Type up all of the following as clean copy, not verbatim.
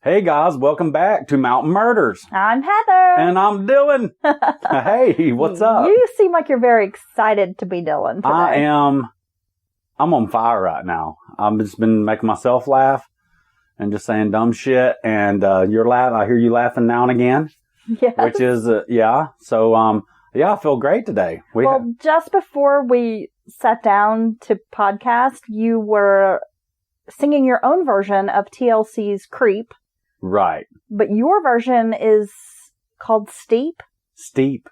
Hey guys, welcome back to Mountain Murders. I'm Heather. And I'm Dylan. Hey, what's up? You seem like you're very excited to be Dylan today. I am. I'm on fire right now. I've just been making myself laugh and just saying dumb shit. And you're laughing. I hear you laughing now and again. Yes. Which is, yeah. So, I feel great today. Just before we sat down to podcast, you were singing your own version of TLC's Creep. Right. But your version is called Steep? Steep.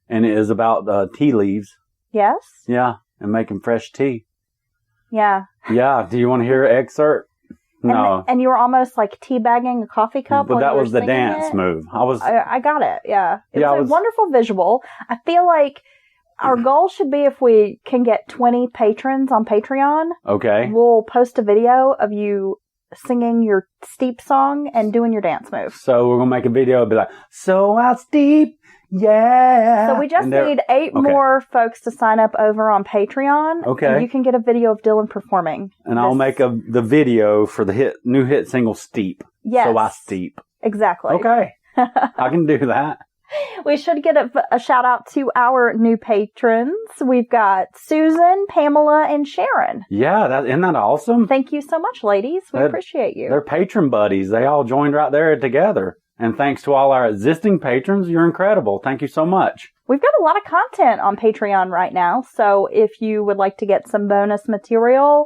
And it is about tea leaves. Yes? Yeah. And making fresh tea. Yeah. Yeah. Do you want to hear an excerpt? No. And you were almost like teabagging a coffee cup. But that was the dance it. move. I got it. Yeah. It yeah, was a wonderful visual. I feel like our goal should be if we can get 20 patrons on Patreon. Okay. We'll post a video of you singing your Steep song and doing your dance move. So we're going to make a video and be like, so out steep, yeah. So we just need 8 more folks to sign up over on Patreon. Okay. And you can get a video of Dylan performing. And I'll make the video for the new hit single Steep. Yes. So I steep. Exactly. Okay. I can do that. We should get a shout out to our new patrons. We've got Susan, Pamela, and Sharon. Yeah, isn't that awesome? Thank you so much, ladies. We appreciate you. They're patron buddies. They all joined right there together. And thanks to all our existing patrons, you're incredible. Thank you so much. We've got a lot of content on Patreon right now. So if you would like to get some bonus material,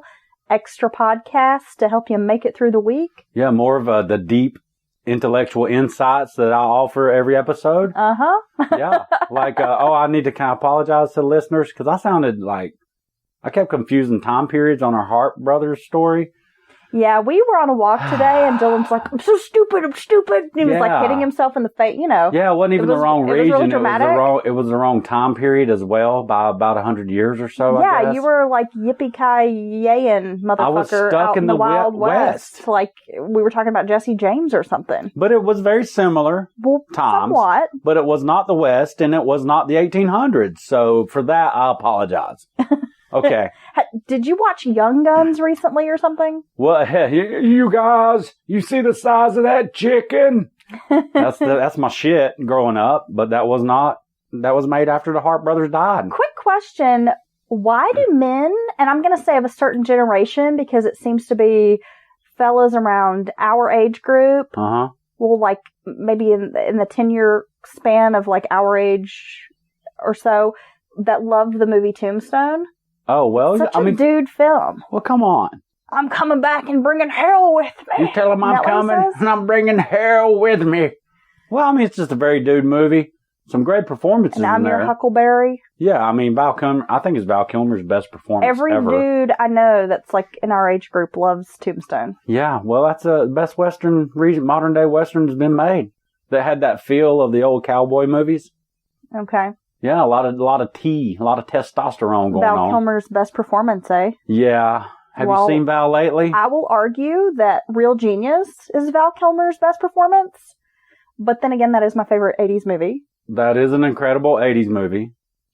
extra podcasts to help you make it through the week. Yeah, more of the deep intellectual insights that I offer every episode. Yeah. Like, I need to kind of apologize to the listeners because I sounded like I kept confusing time periods on our Hart Brothers story. Yeah, we were on a walk today and Dylan's like, I'm so stupid. And he was like hitting himself in the face, Yeah, it wasn't even the wrong region. It was really dramatic. It was the wrong time period as well by about 100 years or so, I Yeah, guess. you were like yippee-ki-yayin, motherfucker. I was stuck out in the Wild West. Like we were talking about Jesse James or something. But it was very similar times. Somewhat. But it was not the West and it was not the 1800s. So for that, I apologize. Okay. Did you watch Young Guns recently or something? Well, you guys, you see the size of that chicken? That's my shit growing up, but that was made after the Hart brothers died. Quick question. Why do men, and I'm going to say of a certain generation because it seems to be fellas around our age group, well, like maybe in the 10-year span of like our age or so, that love the movie Tombstone? Oh, well, Such a dude film. Well, come on. I'm coming back and bringing hell with me. You tell him I'm coming and I'm bringing hell with me. Well, I mean, it's just a very dude movie. Some great performances in there. And I'm your Huckleberry. Yeah, I mean, I think it's Val Kilmer's best performance Every ever. dude I know that's like in our age group loves Tombstone. Yeah, well, that's the best modern day Western has been made. That had that feel of the old cowboy movies. Okay. Yeah, a lot of tea, a lot of testosterone going on. Val Kilmer's best performance, eh? Yeah. Have you seen Val lately? I will argue that Real Genius is Val Kilmer's best performance. But then again, that is my favorite 80s movie. That is an incredible 80s movie.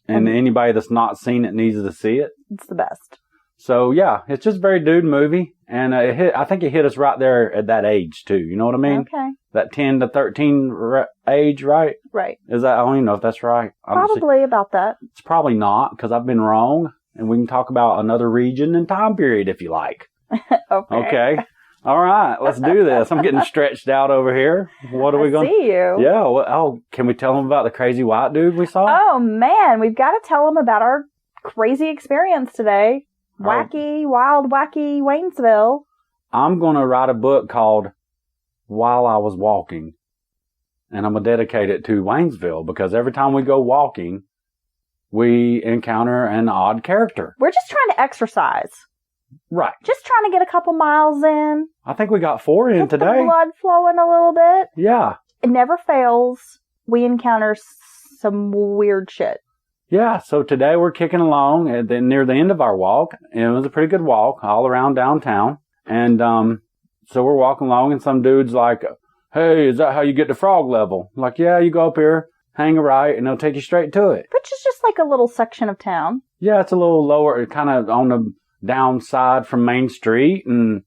And anybody that's not seen it needs to see it. It's the best. So, yeah, it's just a very dude movie. And I think it hit us right there at that age, too. You know what I mean? Okay. That 10 to 13 age, right? Right. I don't even know if that's right. Probably about that. It's probably not, because I've been wrong. And we can talk about another region and time period if you like. Okay. All right. Let's do this. I'm getting stretched out over here. What are we going to see you? Yeah. Can we tell them about the crazy white dude we saw? Oh, man. We've got to tell them about our crazy experience today. Wild, wacky Waynesville. I'm going to write a book called While I Was Walking. And I'm going to dedicate it to Waynesville because every time we go walking, we encounter an odd character. We're just trying to exercise. Right. Just trying to get a couple miles in. I think we got 4 in today. Get the blood flowing a little bit. Yeah. It never fails. We encounter some weird shit. Yeah, so today we're kicking along near the end of our walk. And it was a pretty good walk all around downtown. And so we're walking along and some dude's like, hey, is that how you get to Frog Level? I'm like, yeah, you go up here, hang a right, and they'll take you straight to it. Which is just like a little section of town. Yeah, it's a little lower, kind of on the downside from Main Street. And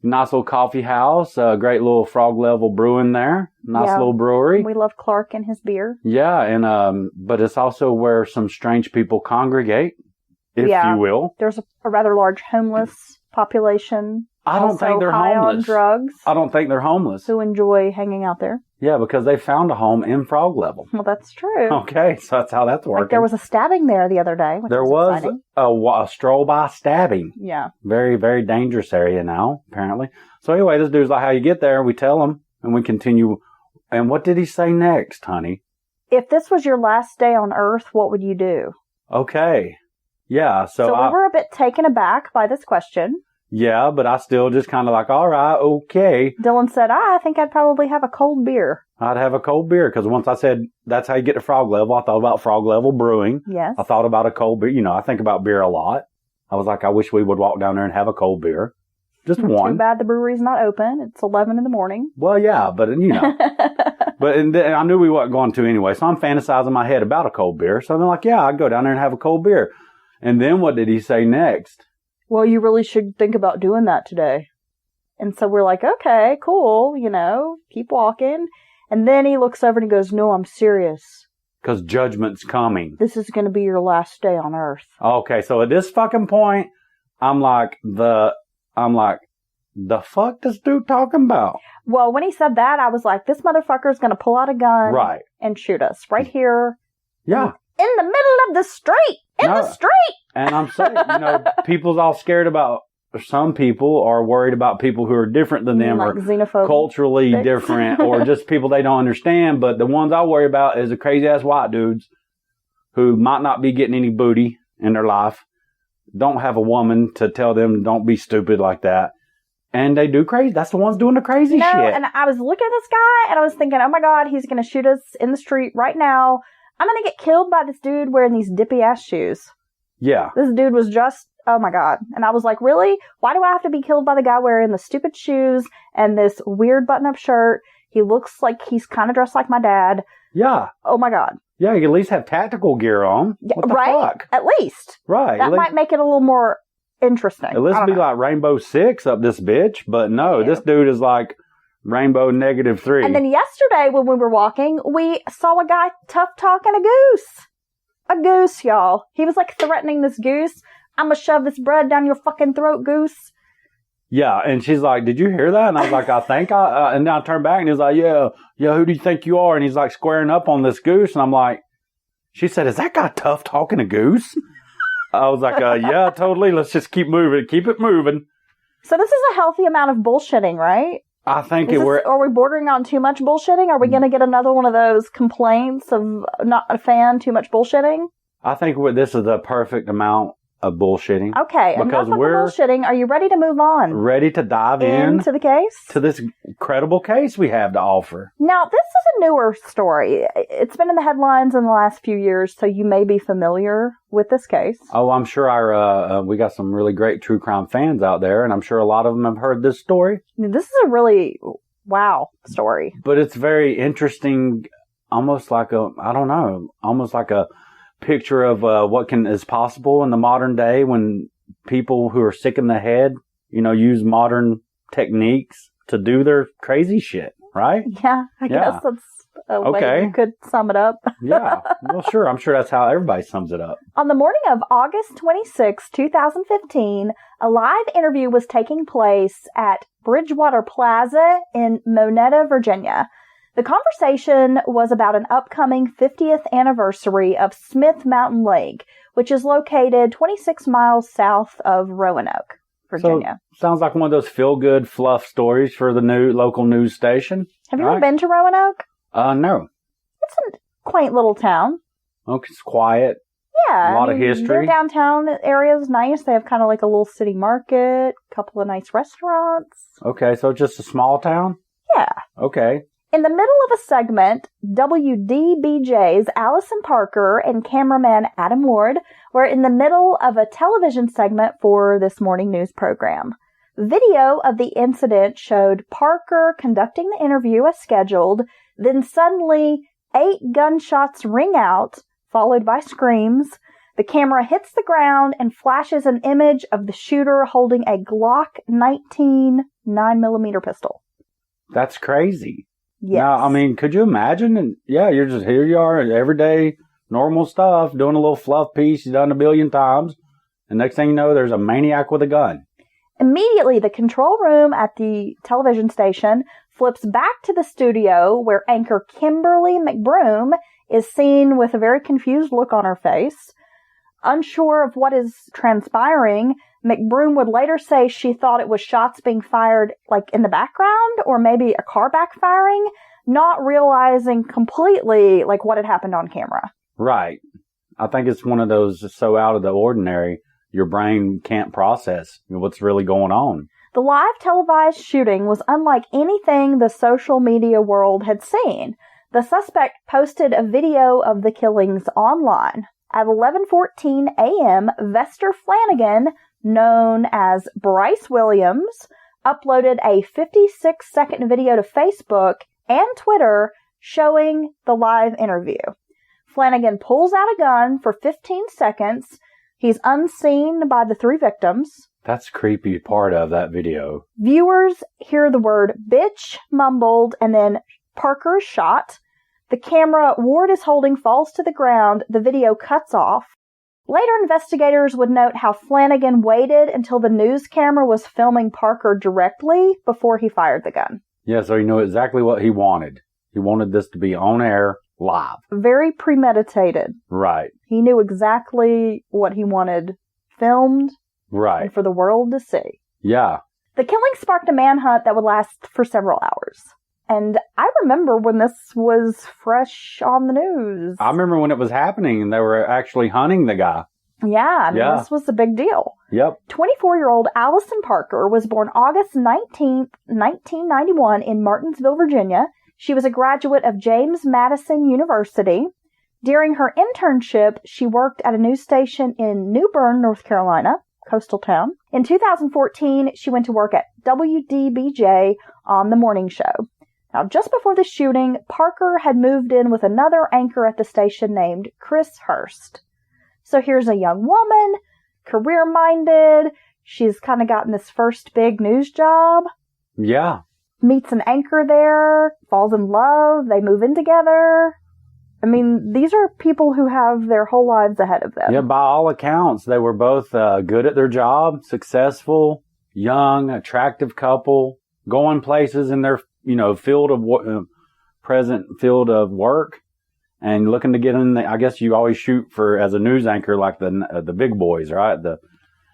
Nice little coffee house, great little Frog Level brewing there. Nice little brewery. We love Clark and his beer. Yeah, and but it's also where some strange people congregate, if you will. There's a rather large homeless population. I don't think they're high homeless. On drugs. I don't think they're homeless. Who enjoy hanging out there. Yeah, because they found a home in Frog Level. Well, that's true. Okay, so that's how that's working. Like there was a stabbing there the other day. Which there was a stroll-by stabbing. Yeah. Very, very dangerous area now, apparently. So anyway, this dude's like, how you get there? We tell him, and we continue. And what did he say next, honey? If this was your last day on Earth, what would you do? Okay. Yeah, so we were a bit taken aback by this question. Yeah, but I still just kind of like, all right, okay. Dylan said, I think I'd probably have a cold beer. I'd have a cold beer, because once I said that's how you get to Frog Level, I thought about Frog Level Brewing. Yes. I thought about a cold beer. You know, I think about beer a lot. I was like, I wish we would walk down there and have a cold beer. Just one. Too bad the brewery's not open. It's 11 in the morning. Well, yeah, but, you know. And I knew we weren't going to anyway, so I'm fantasizing in my head about a cold beer. So I'm like, yeah, I'd go down there and have a cold beer. And then what did he say next? Well, you really should think about doing that today. And so we're like, okay, cool, you know, keep walking. And then he looks over and he goes, no, I'm serious. Because judgment's coming. This is going to be your last day on Earth. Okay, so at this fucking point, I'm like, the fuck this dude talking about? Well, when he said that, I was like, this motherfucker's going to pull out a gun. Right. And shoot us right here. Yeah. In the middle of the street. The street. And I'm saying, you know, people's all scared about, some people are worried about people who are different than them, like or xenophobic culturally different, or just people they don't understand. But the ones I worry about is the crazy ass white dudes who might not be getting any booty in their life, don't have a woman to tell them don't be stupid like that. And they do crazy. That's the ones doing the crazy shit. And I was looking at this guy and I was thinking, oh my God, he's going to shoot us in the street right now. I'm going to get killed by this dude wearing these dippy ass shoes. Yeah. This dude was just, oh my God. And I was like, really? Why do I have to be killed by the guy wearing the stupid shoes and this weird button-up shirt? He looks like he's kind of dressed like my dad. Yeah. Oh my God. Yeah, you at least have tactical gear on. What the fuck? At least. Right. That might make it a little more interesting. At least be like Rainbow 6 up this bitch. But no, this dude is like Rainbow -3. And then yesterday when we were walking, we saw a guy tough talking a goose. A goose, y'all. He was like threatening this goose. I'm gonna shove this bread down your fucking throat, goose. Yeah, and she's like, did you hear that? And I was like, I think and then I turned back and he was like, yeah, who do you think you are? And he's like squaring up on this goose. And I'm like, she said, is that guy tough talking a goose? I was like, yeah, totally. Let's just keep moving. Keep it moving. So this is a healthy amount of bullshitting, right? I think are we bordering on too much bullshitting? Are we going to get another one of those complaints of not a fan, too much bullshitting? I think this is the perfect amount of bullshitting. Okay, enough of the bullshitting. Are you ready to move on? Ready to dive into the case? To this incredible case we have to offer. Now, this is a newer story. It's been in the headlines in the last few years, so you may be familiar with this case. Oh, I'm sure we got some really great true crime fans out there, and I'm sure a lot of them have heard this story. This is a really wow story. But it's very interesting, almost like a picture of what is possible in the modern day when people who are sick in the head, you know, use modern techniques to do their crazy shit, right? Yeah, I guess that's a way you could sum it up. Yeah, well, sure. I'm sure that's how everybody sums it up. On the morning of August 26, 2015, a live interview was taking place at Bridgewater Plaza in Monetta, Virginia. The conversation was about an upcoming 50th anniversary of Smith Mountain Lake, which is located 26 miles south of Roanoke, Virginia. So, sounds like one of those feel-good fluff stories for the local news station. Have you ever been to Roanoke? No. It's a quaint little town. Okay, it's quiet. Yeah. A lot of history. Their downtown area is nice. They have kind of like a little city market, a couple of nice restaurants. Okay, so just a small town? Yeah. Okay. In the middle of a segment, WDBJ's Allison Parker and cameraman Adam Ward were in the middle of a television segment for this morning news program. Video of the incident showed Parker conducting the interview as scheduled, then suddenly 8 gunshots ring out, followed by screams. The camera hits the ground and flashes an image of the shooter holding a Glock 19 9mm pistol. That's crazy. Yes. Now, I mean, could you imagine? And yeah, you're just here. You are everyday normal stuff, doing a little fluff piece you've done 1 billion times. And next thing you know, there's a maniac with a gun. Immediately, the control room at the television station flips back to the studio where anchor Kimberly McBroom is seen with a very confused look on her face. Unsure of what is transpiring, McBroom would later say she thought it was shots being fired like in the background or maybe a car backfiring, not realizing completely like what had happened on camera. Right. I think it's one of those just so out of the ordinary, your brain can't process what's really going on. The live televised shooting was unlike anything the social media world had seen. The suspect posted a video of the killings online. At 11:14 a.m., Vester Flanagan, known as Bryce Williams, uploaded a 56-second video to Facebook and Twitter showing the live interview. Flanagan pulls out a gun for 15 seconds. He's unseen by the 3 victims. That's the creepy part of that video. Viewers hear the word bitch mumbled and then Parker shot. The camera Ward is holding falls to the ground. The video cuts off. Later, investigators would note how Flanagan waited until the news camera was filming Parker directly before he fired the gun. Yeah, so he knew exactly what he wanted. He wanted this to be on air, live. Very premeditated. Right. He knew exactly what he wanted filmed. Right. And for the world to see. Yeah. The killing sparked a manhunt that would last for several hours. And I remember when this was fresh on the news. I remember when it was happening and they were actually hunting the guy. Yeah, I mean, this was a big deal. Yep. 24-year-old Allison Parker was born August 19th, 1991 in Martinsville, Virginia. She was a graduate of James Madison University. During her internship, she worked at a news station in New Bern, North Carolina, coastal town. In 2014, she went to work at WDBJ on The Morning Show. Now, just before the shooting, Parker had moved in with another anchor at the station named Chris Hurst. So here's a young woman, career-minded. She's kind of gotten this first big news job. Yeah. Meets an anchor there, falls in love, they move in together. I mean, these are people who have their whole lives ahead of them. Yeah, by all accounts, they were both good at their job, successful, young, attractive couple, going places in their field of present field of work, and looking to get in. I guess you always shoot for as a news anchor like the big boys, right? The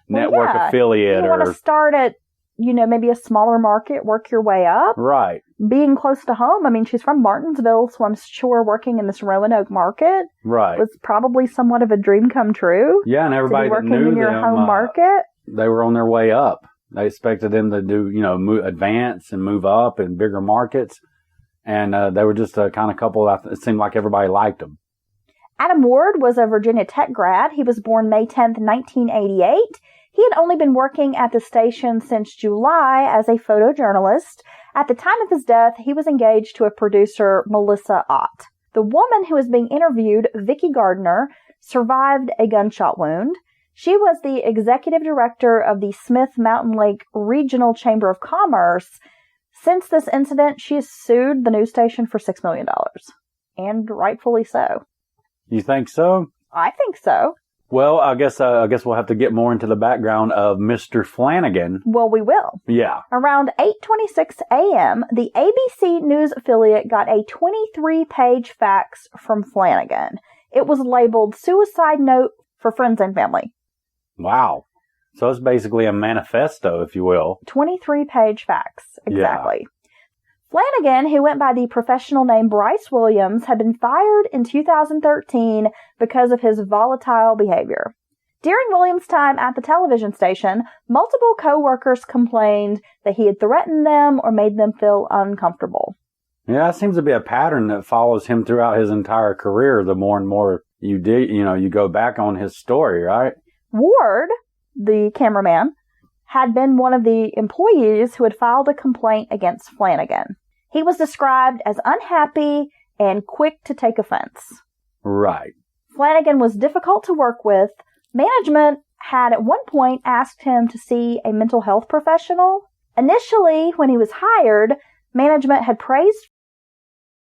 network affiliate. You want to start at maybe a smaller market, work your way up. Right. Being close to home. I mean, she's from Martinsville, so I'm sure working in this Roanoke market was probably somewhat of a dream come true. Yeah, and everybody that knew in your them, home market. They were on their way up. They expected them to do, advance and move up in bigger markets. And they were just a kind of couple that it seemed like everybody liked them. Adam Ward was a Virginia Tech grad. He was born May 10th, 1988. He had only been working at the station since July as a photojournalist. At the time of his death, he was engaged to a producer, Melissa Ott. The woman who was being interviewed, Vicki Gardner, survived a gunshot wound. She was the executive director of the Smith Mountain Lake Regional Chamber of Commerce. Since this incident, she has sued the news station for $6 million. And rightfully so. You think so? I think so. Well, I guess we'll have to get more into the background of Mr. Flanagan. Well, we will. Yeah. Around 8:26 a.m., the ABC News affiliate got a 23-page fax from Flanagan. It was labeled Suicide Note for Friends and Family. Wow. So it's basically a manifesto, if you will. 23-page fax. Exactly. Yeah. Flanagan, who went by the professional name Bryce Williams, had been fired in 2013 because of his volatile behavior. During Williams' time at the television station, multiple co-workers complained that he had threatened them or made them feel uncomfortable. Yeah, that seems to be a pattern that follows him throughout his entire career. The more and more you go back on his story, right? Ward, the cameraman, had been one of the employees who had filed a complaint against Flanagan. He was described as unhappy and quick to take offense. Right. Flanagan was difficult to work with. Management had at one point asked him to see a mental health professional, Initially, when he was hired, management had praised